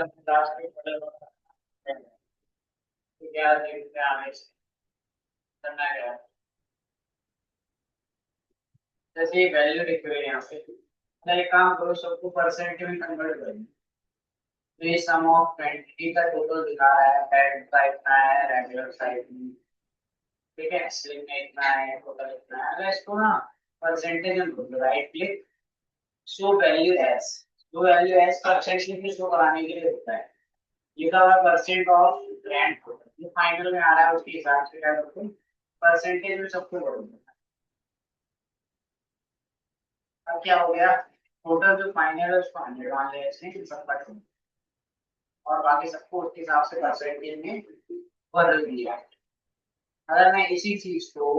Last में क्या देखते हैं आगे से करना क्या है। जैसे वैल्यू लिख रहे हैं यहाँ पे तो एक काम करो सबको परसेंट में कन्वर्ट करेंगे। तो ये सम ऑफ क्वांटिटी का टोटल दिखा रहा है हेड का इतना है रेगुलर साइज में। ठीक है स्लिम में इतना है टोटल इतना है। अगर इसको ना परसेंटेज में बोलो right click show value as. जो वैल्यू एज परसेंटेज में शो कराने के लिए होता है लिखा हुआ परसेंट ऑफ ग्रैंड टोटल जो फाइनल में आ रहा है उसके हिसाब से क्या करते हैं परसेंटेज में सबको बोलोगे। अब क्या हो गया टोटल जो फाइनल है उसको 100 मान लिया इसने सबका total। और बाकी सबको उसके हिसाब से परसेंटेज में बदल दिया। अगर मैं इसी चीज को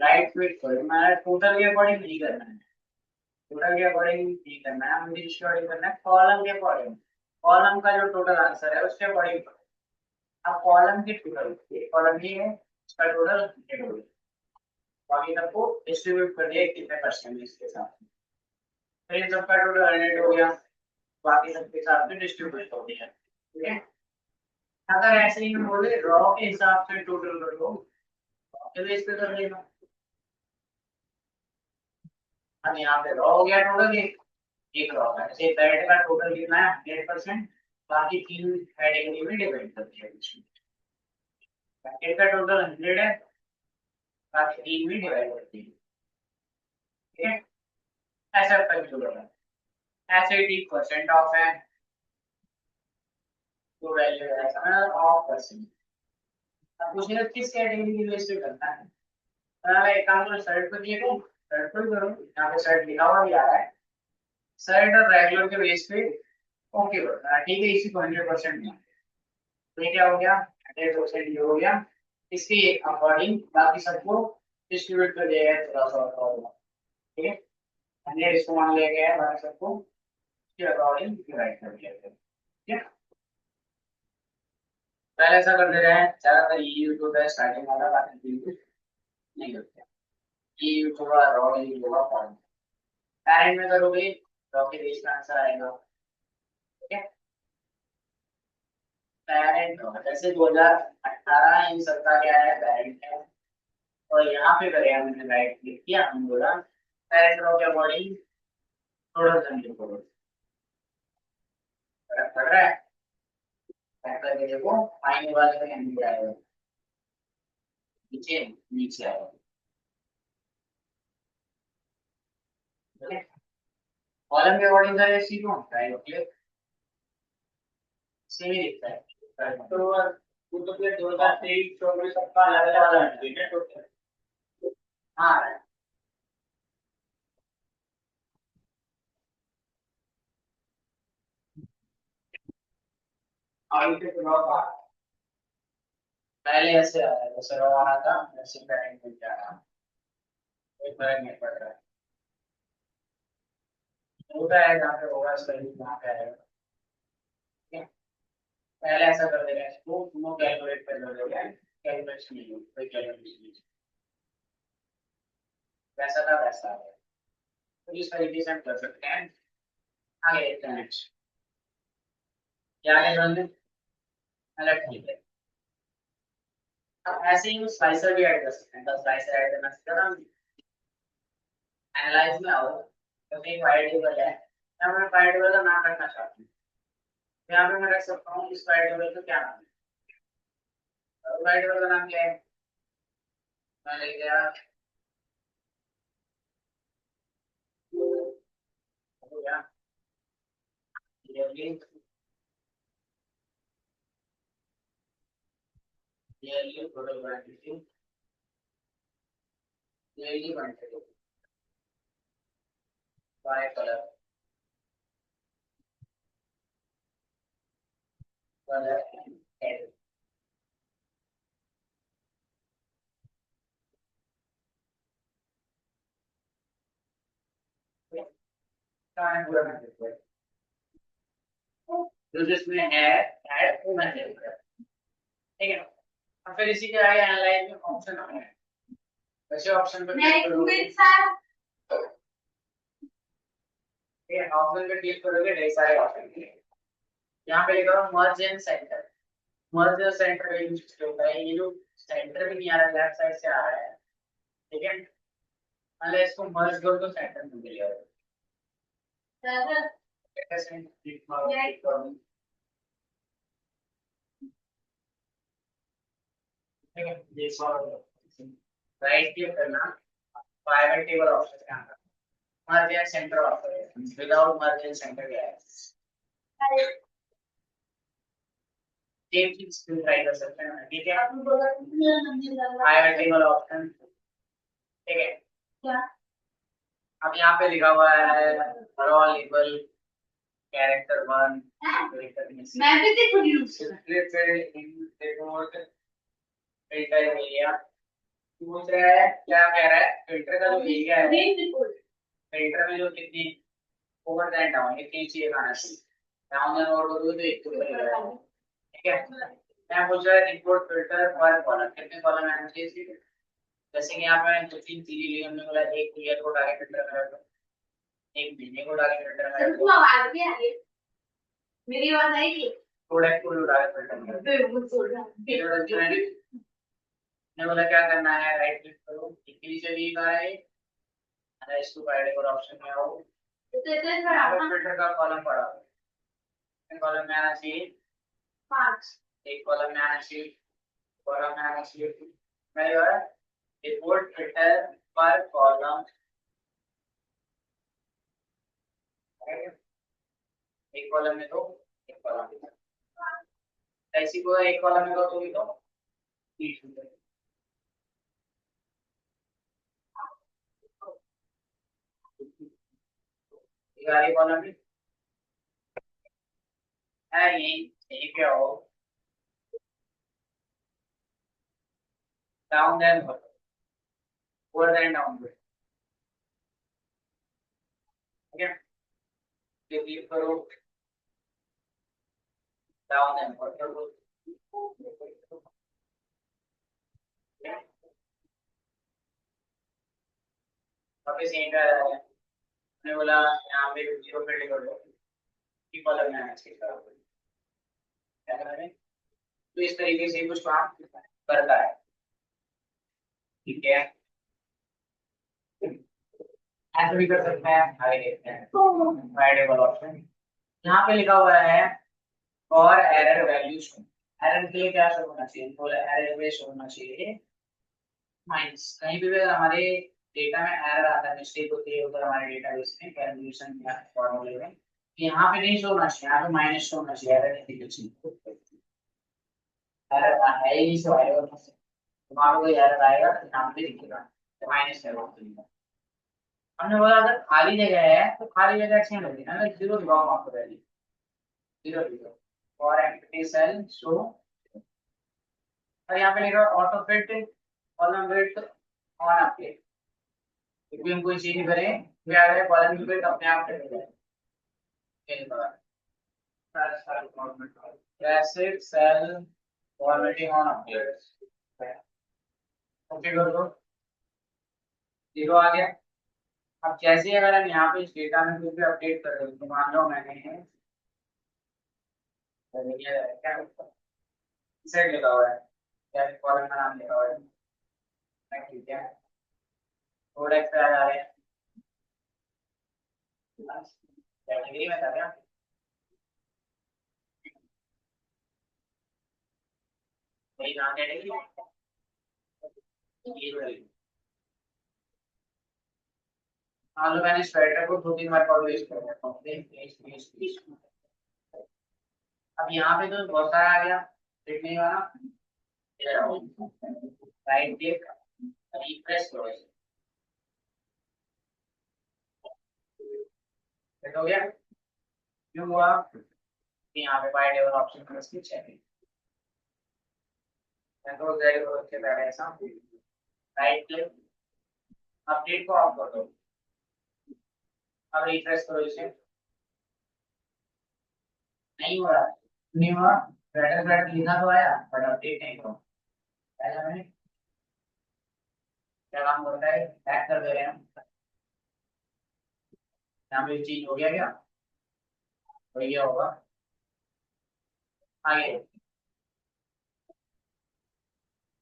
राइट क्लिक करूँ मैं टोटल के अकॉर्डिंग नहीं करना है। टोटल के अकॉर्डिंग नहीं करना है मुझे इसके अकॉर्डिंग करना है कॉलम के अकॉर्डिंग। कॉलम का जो टोटल आंसर है उसके अकॉर्डिंग। अब कॉलम के टोटल कॉलम ये है इसका टोटल 100 हो गया। बाकी सबको डिस्ट्रीब्यूट कर दिया कितने परसेंट इसके साथ। फिर इन सबका टोटल 100 हो गया बाकी सबके साथ में डिस्ट्रीब्यूट हो गया। ठीक है अगर ऐसे ही बोले रॉ के हिसाब से टोटल कर लो तो इस पे कर लेगा। अब यहाँ पे रॉ हो गया टोटल एक रॉ है जैसे बैट का टोटल कितना है 100%। बाकी तीन कैटेगरी में डिवाइड कर दिया बैट का टोटल 100 है बाकी तीन में डिवाइड कर दिया। ठीक है ऐसा कंट्रोल है ऐसे ही परसेंट ऑफ है तो वैल्यू है ऑफ परसेंट। अब पूछेगा किस कैटेगरी के बेस पे करना है। एक काम करो शर्ट को दिए को शर्ट को ही करो यहाँ पे शर्ट लिखा हुआ भी आ रहा है। शर्ट और रेगुलर के बेस पे ओके बता ठीक है इसी को 100% में तो ये क्या हो गया 100% ये हो गया। इसके अकॉर्डिंग बाकी सबको डिस्ट्रीब्यूट कर दिया गया थोड़ा सा और ठीक है 100 इसको मान लिया गया है बाकी सबको इसके अकॉर्डिंग डिवाइड कर दिया गया। ठीक है पहले ऐसा कर दे रहे हैं ज्यादातर ये यूज होता है स्टार्टिंग वाला बाकी यूज नहीं होता है। ये यूज होगा रॉ यूज होगा फॉर्म पैरेंट में करोगे रॉ के बेस का आंसर आएगा। ठीक है पेरेंट जैसे 2018 इन सबका क्या है पेरेंट है। और यहाँ पे करें हमने राइट क्लिक किया हम बोला पेरेंट रो के अकॉर्डिंग थोड़ा सा नीचे करो फर्क पड़ रहा है। करके देखो आने वाले में नीचे आएगा नीचे नीचे आएगा। कॉलम के अकॉर्डिंग सर सी क्यों राइट क्लिक सेम ही दिखता है तो वो तो फिर 2023 24 सबका अलग अलग है। हाँ आगे के चुनाव पहले ऐसे आ रहा है जैसे रो आ रहा था वैसे पैरेंट में जा रहा है कोई फर्क नहीं पड़ रहा है। होता है जहाँ पे होगा सही वहाँ पे आएगा। ठीक है पहले ऐसा कर देगा इसको नो कैलकुलेट कर देगा कैलकुलेशन नहीं होगी कोई कैलकुलेशन नहीं वैसा था वैसा है। तो इस तरीके से हम कर सकते हैं। आगे देखते हैं नेक्स्ट क्या आगे बढ़ने अलग ठीक है। अब ऐसे ही स्लाइसर भी ऐड कर सकते हैं तो स्लाइसर ऐड करना सीखा ना एनालाइज में आओ तो एक वाइड टेबल है यहाँ मैं वाइड टेबल का नाम रखना चाहता हूँ। यहाँ पे मैं रख सकता हूँ इस वाइड टेबल का क्या नाम है वाइड टेबल का नाम क्या है मैं लिख दिया हो गया yearly yearly total quantity yearly quantity by color color and head time पूरा मैं देखो जो जिसमें है ऐड वो मैं देखो ठीक है अब फिर इसी के आगे एनालाइज में ऑप्शन आ रहा है वैसे ऑप्शन पर क्लिक करोगे ठीक है ऑप्शन पे क्लिक करोगे ढेर सारे ऑप्शन यहाँ पे लिखा हुआ मर्ज एंड सेंटर। मर्ज और सेंटर का यूज किसके होता है? ये जो सेंटर भी नहीं आ रहा, लेफ्ट साइड से आ रहा है, ठीक है, मतलब इसको मर्ज कर दो, सेंटर में मिल जाएगा। कैसे? ठीक है, राइट क्लिक करना, प्राइवेट टेबल ऑप्शन के अंदर मर्ज एंड सेंटर ऑप्शन है, विदाउट मर्ज एंड सेंटर क्या है, सेम चीज को ट्राई कर सकते हैं, ठीक है। प्राइवेट टेबल ऑप्शन, ठीक है। क्या अब यहाँ पे लिखा हुआ है रॉ लेबल कैरेक्टर 1, मैं भी देखो यूज फिल्टर एरिया पूछ रहा है, क्या कह रहा है, फिल्टर का जो एरिया है, फिल्टर में जो कितनी ओवर एंड डाउन ये तीन चीजें आना चाहिए, डाउन एंड ओवर करोगे तो एक तो बनेगा, ठीक है। मैं पूछ रहा है इंपोर्ट फिल्टर पर कॉलम, कितने कॉलम आना चाहिए? जैसे कि यहाँ पे दो तीन चीजें ली हमने, बोला एक क्लियर को डायरेक्ट फिल्टर करा, एक महीने को डायरेक्ट फिल्टर करा, तो आवाज भी आ रही है, मेरी आवाज आई थी, थोड़ा को डायरेक्ट फिल्टर करा, ने बोला क्या करना है, राइट क्लिक करो, इनिशियली का है अरे इसको पहले और ऑप्शन में आओ, फिल्टर का कॉलम पड़ा है, कॉलम में आना चाहिए 5, एक कॉलम में आना चाहिए, कॉलम में आना चाहिए, मैं ये रिपोर्ट फिल्टर पर कॉलम, एक कॉलम में तो एक कॉलम में ऐसी को एक कॉलम में तो भी तो ग्यारह कॉलम में है, यही क्या हो, down then over then down, ठीक है, क्लिक करो डाउन देन ओवर, वापस यहीं पे आया है, मैंने बोला यहाँ पे जीरो फिल्टर कर दो, की कॉलम में आना चाहिए, क्या करना है, तो इस तरीके से कुछ काम करता है, ठीक है, ऐसे भी कर सकते हैं, आगे देखते हैं वाइडेबल ऑप्शन, यहाँ पे लिखा हुआ है और एरर वैल्यू शो, एरर के लिए क्या शो होना चाहिए, तो एरर में शो होना चाहिए माइनस, कहीं भी अगर हमारे डेटा में एरर आता है, मिस्टेक होती है उधर हमारे डेटाबेस में कैलकुलेशन या फॉर्मूले में, यहाँ पे नहीं शो होना चाहिए, यहाँ पे माइनस शो होना चाहिए, एरर नहीं दिखनी चाहिए, एरर है ही नहीं शो आएगा, तुम्हारा कोई एरर आएगा तो यहाँ पे दिखेगा माइनस है, हमने बोला अगर खाली जगह है तो खाली जगह अच्छी लगती है ना, जीरो दिखाओ आपको वैल्यू, जीरो दिखाओ और एम्प्टी सेल शो, और यहाँ पे लिखा auto fit column width on update, क्योंकि हम कोई चीज करें क्या है, कॉलम की विड्थ अपने आप कट जाए, classic cell formatting on update, okay कर दो, जीरो आ गया। अब जैसे अगर हम यहाँ पे इस डेटा में कुछ भी अपडेट कर रहे हो, तो मान लो मैंने क्या सेट लिखा हुआ है, क्या कॉलम का नाम लिखा हुआ है, ठीक है, थोड़ा एक्स्ट्रा आ रहे हैं कैटेगरी में था क्या, वही कहाँ कैटेगरी, ये वाली, मान लो मैंने स्वेटर को 2-3 बार पब्लिश कर रखा हूँ, अब यहाँ पे तो बहुत सारा आ गया, लिखने वाला, राइट क्लिक, रिफ्रेश करो, सेट हो गया, क्यों हुआ, यहाँ पे बाय डेवलप ऑप्शन पर स्विच है, कंट्रोल जेड करो के पहले ऐसा, राइट क्लिक, अपडेट को ऑफ कर दो, अब रिफ्रेश करो इसे, नहीं हो रहा, नहीं हुआ, ब्राइटर ब्राइटर लिखा तो आया बट अपडेट नहीं हुआ, पहले मैंने क्या काम करता है, टैग कर दे रहे हैं, यहाँ पे चीज हो गया क्या, तो ये होगा आगे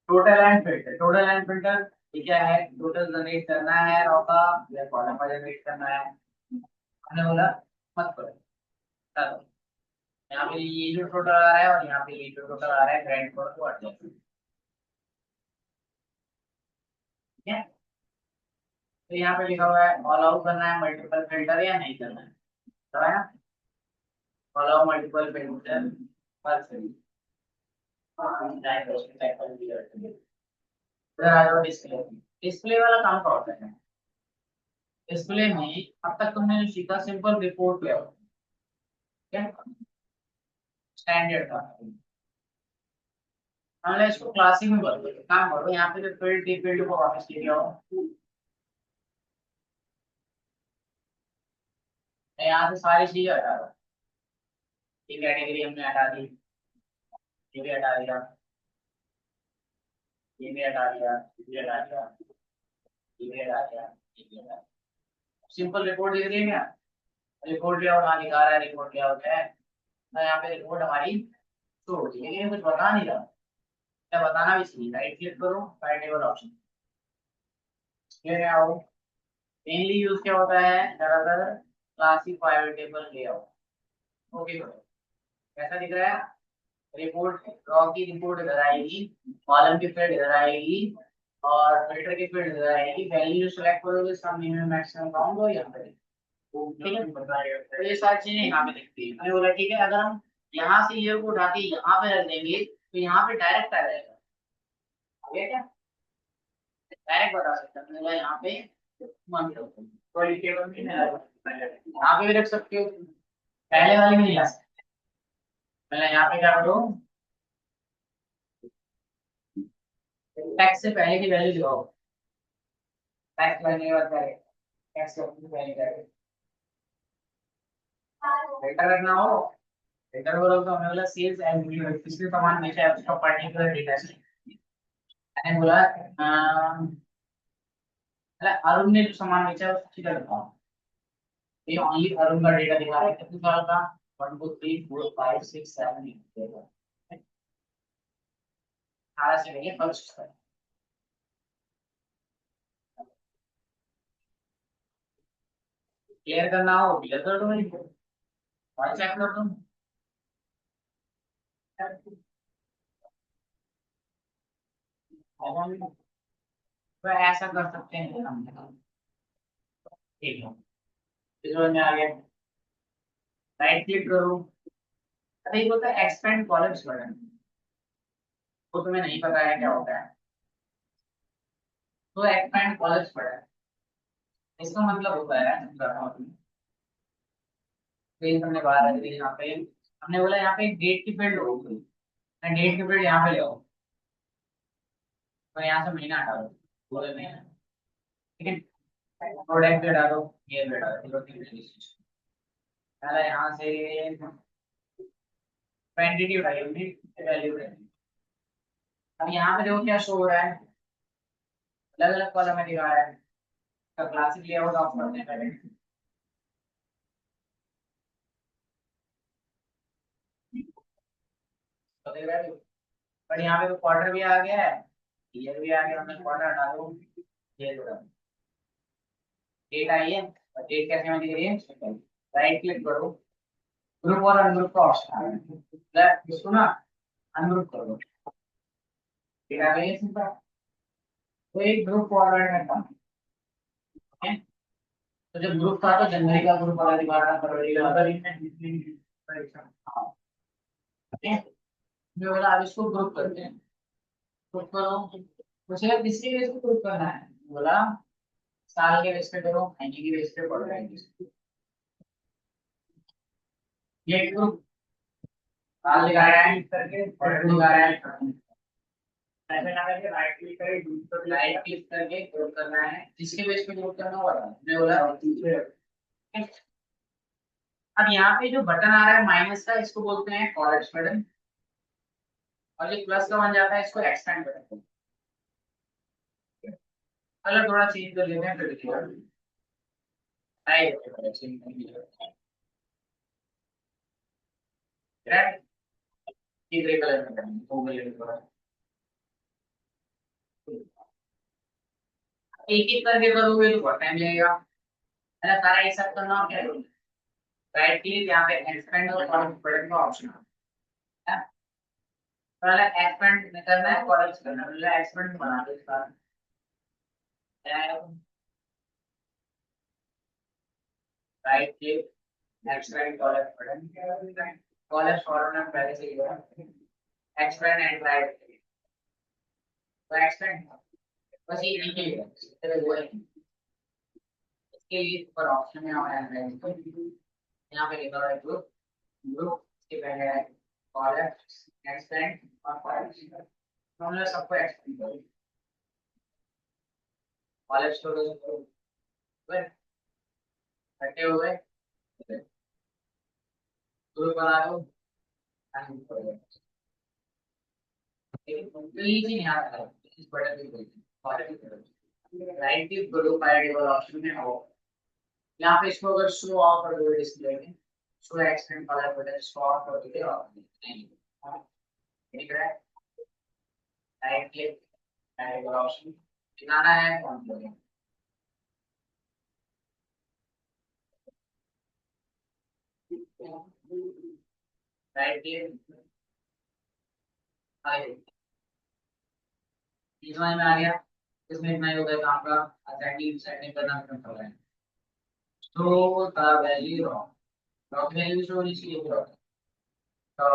टोटल एंड फिल्टर ये क्या है, टोटल जनरेट करना है रो का या कॉलम का जनरेट करना है। हमने बोला मत करो, चलो यहाँ पे ये जो टोटल आ रहा है और यहाँ पे ये जो टोटल आ रहा है ग्राइंड करो तो एडजस्ट, ठीक है। तो यहाँ पे लिखा हुआ है ऑल आउट करना है मल्टीपल फिल्टर या नहीं करना है, तो है ना, ऑल आउट मल्टीपल फिल्टर पर फिल्टर। डिस्प्ले, डिस्प्ले वाला काम क्या होता है, डिस्प्ले में अब तक तुमने जो सीखा सिंपल रिपोर्ट ले, ठीक है, स्टैंडर्ड था। हमने इसको क्लासिक में बदल दिया, काम करो यहाँ पे जो फील्ड थी फील्ड को वापस ले आओ, यहाँ से सारी चीजें हटा दो, ये कैटेगरी हमने हटा दी, ये भी हटा दिया, ये भी हटा दिया, ये भी हटा दिया, ये भी हटा दिया, ये भी हटा दिया। सिंपल रिपोर्ट दिख रही है क्या, रिपोर्ट लेआउट वहाँ दिखा रहा है, रिपोर्ट लेआउट है, तो यहाँ पे रिपोर्ट हमारी शो होती है, लेकिन ये कुछ बता नहीं रहा, क्या बताना भी चाहिए, राइट क्लिक करो फाइल टेबल ऑप्शन, ये आओ, मेनली यूज क्या होता है ज्यादातर classic file table layout, okay करो, कैसा दिख रहा है, रिपोर्ट रॉ की रिपोर्ट इधर आएगी, कॉलम की फील्ड इधर आएगी और फिल्टर की फील्ड इधर आएगी, वैल्यू सेलेक्ट करोगे सब मिनिमम मैक्सिमम काउंट हो यहाँ पे, ठीक है। तो ये सारी चीजें यहाँ पे दिखती है, मैंने बोला ठीक है, अगर हम यहाँ से ये को उठा के यहाँ पे रख देंगे तो यहाँ पे डायरेक्ट आ जाएगा, ठीक है क्या, डायरेक्ट बता सकते हैं, मैंने बोला यहाँ पे मान लो कोई टेबल में नहीं आएगा। यहाँ पे भी रख सकते हो, पहले वाले में नहीं ला सकते, पहले यहाँ पे क्या करो, टैक्स से पहले की वैल्यू लगाओ, टैक्स लगने के बाद करें, टैक्स लगने से पहले करें, डेटा रखना हो, डेटा बोलो तो हमें बोला सेल्स एंड किसने सामान बेचा है उसका पर्टिकुलर डेटा चाहिए, मैंने बोला अरुण ने जो सामान बेचा है उसकी तरह बताओ, ये ओनली अरुण का डेटा दिखा रहा है, कितने साल का, 1 2 3 4 5 6 7 8 18 से लेके फर्स्ट तक, क्लियर करना हो क्लियर कर दो भाई, और चेक कर दो, तो ऐसा कर सकते हैं हम, ठीक है, इस बार में आ गया, राइट क्लिक करो, अरे ये होता है एक्सपेंड कॉलम्स बटन, वो तुम्हें नहीं पता है क्या होता है, तो एक्सपेंड कॉलम्स बटन इसका मतलब होता है, पेज हमने बाहर रख दी, यहाँ पे हमने बोला यहाँ पे डेट की फील्ड होगी, मैं डेट की फील्ड यहाँ पे ले आऊँ, तो यहाँ से महीना हटा दो, बोले महीना, ठीक है, प्रोडक्ट भी हटा दो, ये भी हटा दो, दो तीन चीज़। पहले यहाँ से क्वांटिटी उठाई हमने, वैल्यू उठाई, अब यहाँ पे देखो क्या शो हो रहा है, अलग अलग कॉलम में दिखा रहा है, तो क्लासिक लेआउट ऑफ करते हैं पहले, तो देख रहे हो, पर यहाँ पे तो क्वार्टर भी आ गया है, ईयर भी आ गया, हमने क्वार्टर हटा दो, ये जोड़ा, डेट आई है, और डेट कैसे में दिख रही है, राइट क्लिक करो, ग्रुप और अनग्रुप का ऑप्शन है, इसको ना अनग्रुप कर दो, डेट आ गई है सिंपल, तो एक ग्रुप फॉरवर्ड में था, ठीक है, तो जब ग्रुप था तो जनवरी का ग्रुप वाला दिखा रहा, फरवरी का, हाँ, ठीक है, मैं बोला अब इसको ग्रुप करते हैं, ग्रुप करो, मुझे किसके बेस पे ग्रुप करना है, बोला साल के बेस पे करो, महीने की बेस पे पढ़ रहे हैं, ये ग्रुप साल दिखा रहा है करके, पढ़ दिखा रहा है, ऐसे ना करके राइट क्लिक करें, राइट क्लिक करके ग्रुप करना है, जिसके बेस पे ग्रुप करना होगा मैं बोला, अब यहाँ पे जो बटन आ रहा है माइनस का इसको बोलते हैं कॉलम्स बटन, और जो प्लस का बन जाता है इसको एक्सपेंड बटन, कलर थोड़ा चेंज कर लेते हैं फिर दिखेगा, राइट, ग्रे कलर में करेंगे, वो ग्रे कलर एक एक करके करोगे तो बहुत टाइम लगेगा, है ना। सारा एक साथ करना, क्या राइट क्लिक यहाँ पे एक्सपेंड और कॉलम प्रोडक्ट का ऑप्शन है। पहले एक्सपेंड में करना है, कॉलम करना है, पहले एक्सपेंड बना दो इसका। Right click expand column product, column format पहले से ही है, एक्सपेंड एंड राइट तो एक्सपेंड बस ये नहीं है, तेरे वो है इसके लिए ऊपर ऑप्शन है, और यहाँ पे लिखा है ग्रुप, ग्रुप के पहले है कॉलम एक्सपेंड और कॉलम, हमने सबको एक्सपेंड कर कॉलम स्टोरेज कटे हुए ग्रुप बना दो, इजी नहीं आता है इस बटन की कोई राइट क्लिक करो फाइल वाला ऑप्शन में हो, यहाँ पे इसको अगर शो ऑफ कर दो डिस्प्ले में, show extend colour button show off कर दो और नहीं दिख रहा है। राइट क्लिक फाइल वाला ऑप्शन दिखाना है ऑन करें, राइट क्लिक फाइल समझ में आ गया। इसमें इतना ही होगा काम का, असेंडिंग सेटिंग करना खत्म कर रहे हैं। तो the value of dot value show होनी चाहिए, तो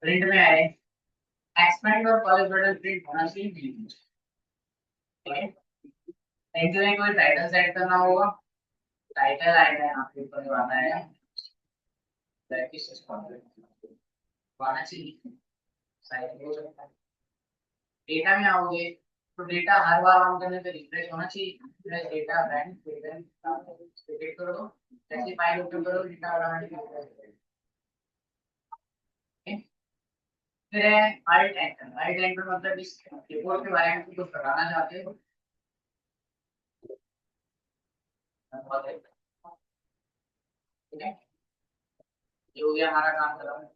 प्रिंट में आए एक्सपेंड और कॉलेज बटन प्रिंट होना चाहिए ठीक है। Thank you. कोई टाइटल सेट करना होगा, टाइटल आएगा यहाँ पे ऊपर जो आता है आना चाहिए, साइड हो सकता है। डेटा में आओगे तो डेटा हर बार ऑन करने पे रिफ्रेश होना चाहिए, रिफ्रेश डेटा बैंक क्लिक कर दो, जैसे फाइल ओपन करो डेटा ऑटोमेटिकली फिर है अल्ट एंटर, अल्ट एंटर मतलब इस कीबोर्ड के बारे में कुछ बताना चाहते हो, ठीक है। ये हो गया हमारा काम खत्म।